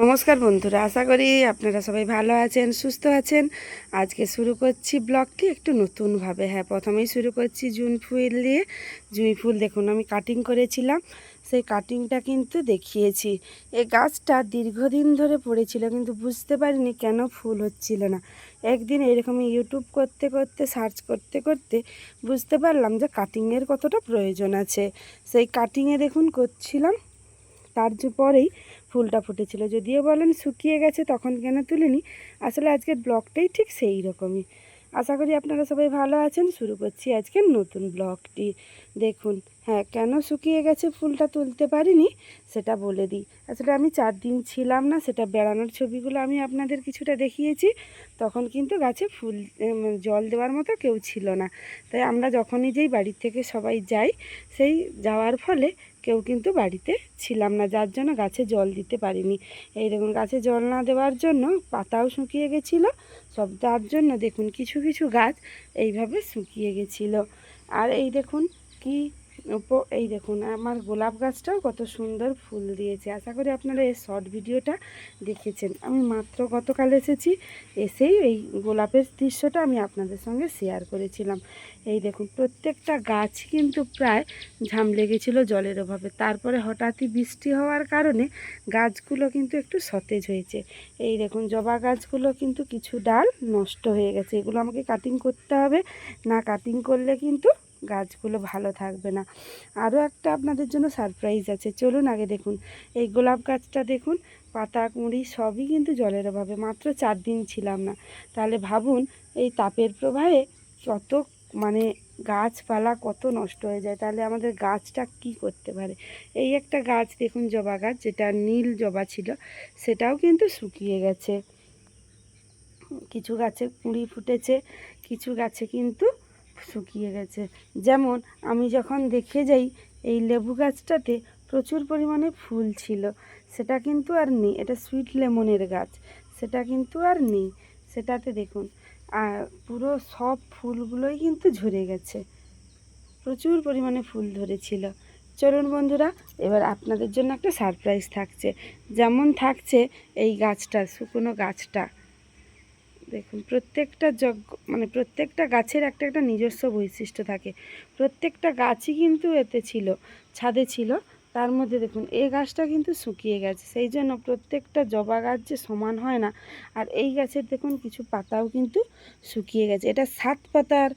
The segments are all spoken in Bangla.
নমস্কার বন্ধুরা, আশা করি আপনারা সবাই ভালো আছেন, সুস্থ আছেন। আজকে শুরু করছি ব্লগটি একটু নতুনভাবে। প্রথমেই শুরু করছি জুঁই ফুল দিয়ে। জুঁই ফুল দেখুন আমি কাটিং করেছিলাম, সেই কাটিংটা কিন্তু দেখিয়েছি। এই গাছটা দীর্ঘদিন ধরে পড়েছিল, কিন্তু বুঝতে পারিনি কেন ফুল হচ্ছিল না। একদিন এইরকমই ইউটিউব করতে করতে সার্চ করতে করতে বুঝতে পারলাম যে কাটিংয়ের কতটা প্রয়োজন আছে। সেই কাটিংয়ে দেখুন করছিলাম, তার পরেই ফুলটা ফুটেছিল। যদিও বলেন শুকিয়ে গেছে, তখন কেন তুলিনি। আসলে আজকের ব্লগটাই ঠিক সেই রকমই। আশা করি আপনারা সবাই ভালো আছেন। শুরু করছি আজকের নতুন ব্লগটি। দেখুন কেন শুকিয়ে গেছে ফুলটা তুলতে পারিনি সেটা বলে দিই। আসলে আমি 4 দিন ছিলাম না, সেটা বেড়ানোর ছবিগুলো আমি আপনাদের কিছুটা দেখিয়েছি। তখন কিন্তু গাছে ফুল জল দেওয়ার মতো কেউ ছিল না। তাই আমরা যখনই যেই বাড়ির থেকে সবাই যাই, সেই যাওয়ার ফলে কেউ কিন্তু বাড়িতে ছিলাম না, যার জন্য গাছে জল দিতে পারিনি। এই দেখুন গাছে জল না দেওয়ার জন্য পাতাও শুকিয়ে গেছিলো সব, তার জন্য দেখুন কিছু কিছু গাছ এইভাবে শুকিয়ে গেছিলো। আর এই দেখুন এই দেখুন আমার গোলাপ গাছটাও কত সুন্দর ফুল দিয়েছে। আশা করি আপনারা এই শর্ট ভিডিওটা দেখেছেন। আমি মাত্র গতকাল এসেছি, এসেই এই গোলাপের দৃশ্যটা আমি আপনাদের সঙ্গে শেয়ার করেছিলাম। এই দেখুন প্রত্যেকটা গাছ কিন্তু প্রায় ঝাম লেগেছিল জলের অভাবে। তারপরে হঠাৎই বৃষ্টি হওয়ার কারণে গাছগুলো কিন্তু একটু সতেজ হয়েছে। এই দেখুন জবা গাছগুলো কিন্তু কিছু ডাল নষ্ট হয়ে গেছে, এগুলো আমাকে কাটিং করতে হবে, না কাটিং করলে কিন্তু গাছগুলো ভালো থাকবে না। আরও একটা আপনাদের জন্য সারপ্রাইজ আছে, চলুন আগে দেখুন। এই গোলাপ গাছটা দেখুন পাতা কুঁড়ি সবই কিন্তু জলের অভাবে, মাত্র 4 দিন ছিলাম না। তাহলে ভাবুন এই তাপের প্রবাহে কত গাছপালা কত নষ্ট হয়ে যায়, তাহলে আমাদের গাছটা কি করতে পারে। এই একটা গাছ দেখুন জবা গাছ, যেটা নীল জবা ছিল, সেটাও কিন্তু শুকিয়ে গেছে। কিছু গাছে কুঁড়ি ফুটেছে, কিছু গাছে কিন্তু শুকিয়ে গেছে। যেমন আমি যখন দেখে যাই এই লেবু গাছটাতে প্রচুর পরিমাণে ফুল ছিল, সেটা কিন্তু আর নেই। এটা সুইট লেমনের গাছ, সেটা কিন্তু আর নেই। সেটাতে দেখুন আর পুরো সব ফুলগুলোই কিন্তু ঝরে গেছে, প্রচুর পরিমাণে ফুল ধরেছিল। চলুন বন্ধুরা, এবার আপনাদের জন্য একটা সারপ্রাইজ থাকছে। যেমন থাকছে এই গাছটা, শুকনো গাছটা দেখুন। প্রত্যেকটা প্রত্যেকটা গাছের একটা একটা নিজস্ব বৈশিষ্ট্য থাকে। প্রত্যেকটা গাছই কিন্তু এতে ছিল, ছাদে ছিল। তার মধ্যে দেখুন এই গাছটা কিন্তু শুকিয়ে গেছে, সেই জন্য প্রত্যেকটা জবা গাছ যে সমান হয় না। আর এই গাছের দেখুন কিছু পাতাও কিন্তু শুকিয়ে গেছে। এটা 7 পাতার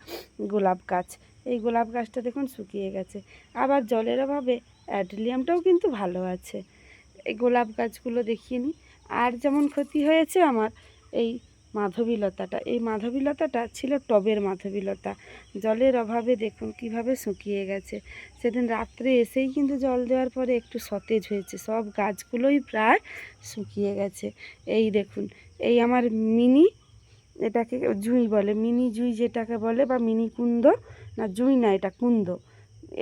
গোলাপ গাছ। এই গোলাপ গাছটা দেখুন শুকিয়ে গেছে। আবার জলের অভাবে অ্যাডেলিয়ামটাও কিন্তু ভালো আছে। এই গোলাপ গাছগুলো দেখিয়ে নিই। আর যেমন ক্ষতি হয়েছে আমার এই মাধবীলতাটা। এই মাধবীলতাটা ছিল টবের মাধবীলতা, জলের অভাবে দেখুন কিভাবে শুকিয়ে গেছে। সেদিন রাত্রে এসেই কিন্তু জল দেওয়ার পরে একটু সতেজ হয়েছে, সব গাছগুলোই প্রায় শুকিয়ে গেছে। এই দেখুন এই আমার মিনি, এটাকে জুঁই বলে, মিনি জুঁই যেটাকে বলে, বা মিনি কুন্দ, না জুঁই না এটা কুন্দ।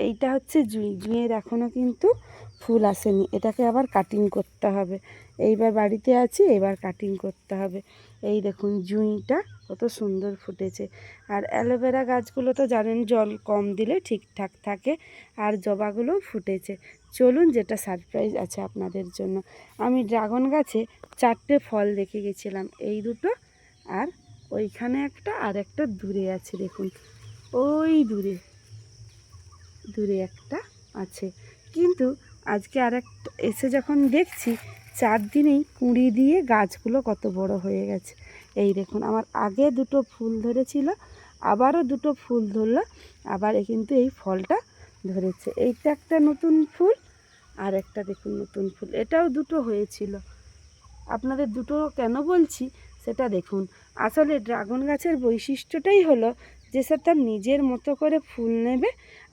এইটা হচ্ছে জুঁই। জুঁইয়ের এখনও কিন্তু ফুল আসেনি, এটাকে আবার কাটিং করতে হবে। এইবার বাড়িতে আছি, এবার কাটিং করতে হবে। এই দেখুন জুঁইটা কত সুন্দর ফুটেছে। আর অ্যালোভেরা গাছগুলো তো জানেন জল কম দিলে ঠিকঠাক থাকে। আর জবাগুলোও ফুটেছে। চলুন যেটা সারপ্রাইজ আছে আপনাদের জন্য। আমি ড্রাগন গাছে 4টে ফল দেখে গেছিলাম, এই দুটো, আর ওইখানে একটা, আর একটা দূরে আছে দেখুন, ওই দূরে দূরে একটা আছে। কিন্তু আজকে আর একটা এসে যখন দেখছি 4 দিনেই কুঁড়ি দিয়ে গাছগুলো কত বড় হয়ে গেছে। এই দেখুন আমার আগে দুটো ফুল ধরেছিল, আবারও দুটো ফুল ধরলো, আবার কিন্তু এই ফলটা ধরেছে। এইটা একটা নতুন ফুল, আর একটা দেখুন নতুন ফুল, এটাও দুটো হয়েছিল। আপনাদের দুটো কেন বলছি সেটা দেখুন। আসলে ড্রাগন গাছের বৈশিষ্ট্যটাই হলো যে সে তার নিজের মতো করে ফুল নেবে,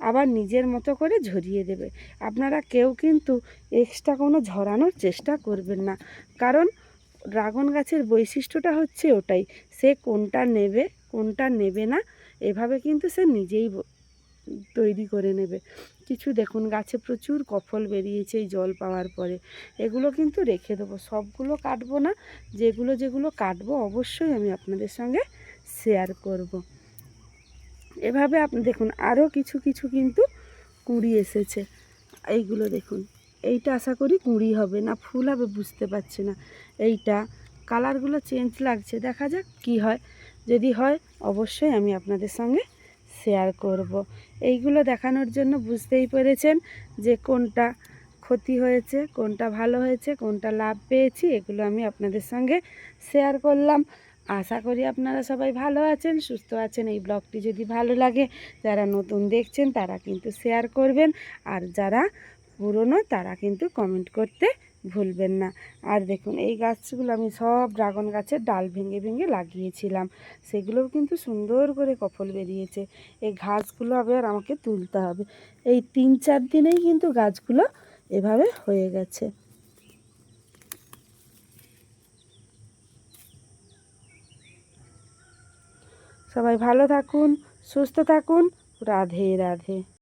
আবার নিজের মতো করে ঝরিয়ে দেবে। আপনারা কেউ কিন্তু এক্সট্রা কোনো ঝরানোর চেষ্টা করবেন না, কারণ ড্রাগন গাছের বৈশিষ্ট্যটা হচ্ছে ওটাই। সে কোনটা নেবে কোনটা নেবে না, এভাবে কিন্তু সে নিজেই তৈরি করে নেবে। কিছু দেখুন গাছে প্রচুর কফল বেরিয়েছে এই জল পাওয়ার পরে, এগুলো কিন্তু রেখে দেবো, সবগুলো কাটবো না। যেগুলো যেগুলো কাটবো অবশ্যই আমি আপনাদের সঙ্গে শেয়ার করব। এভাবে আপনি দেখুন আরও কিছু কিছু কিন্তু কুঁড়ি এসেছে। এইগুলো দেখুন এইটা আশা করি কুঁড়ি হবে না ফুল হবে বুঝতে পারছি না। এইটা কালারগুলো চেঞ্জ লাগছে, দেখা যাক কি হয়। যদি হয় অবশ্যই আমি আপনাদের সঙ্গে শেয়ার করব। এইগুলো দেখানোর জন্য বুঝতেই পেরেছেন যে কোনটা ক্ষতি হয়েছে, কোনটা ভালো হয়েছে, কোনটা লাভ পেয়েছি, এগুলো আমি আপনাদের সঙ্গে শেয়ার করলাম। আশা করি আপনারা সবাই ভালো আছেন, সুস্থ আছেন। এই ব্লগটি যদি ভালো লাগে, যারা নতুন দেখছেন তারা কিন্তু শেয়ার করবেন, আর যারা পুরনো তারা কিন্তু কমেন্ট করতে ভুলবেন না। আর দেখুন এই গাছগুলো আমি সব ড্রাগন গাছের ডাল ভেঙে ভেঙে লাগিয়েছিলাম, সেগুলোও কিন্তু সুন্দর করে কফল বেরিয়েছে। এই ঘাসগুলো আবার আমাকে তুলতে হবে। এই 3-4 দিনেই কিন্তু গাছগুলো এভাবে হয়ে গেছে। সবাই ভালো থাকুন, সুস্থ থাকুন। রাধে রাধে।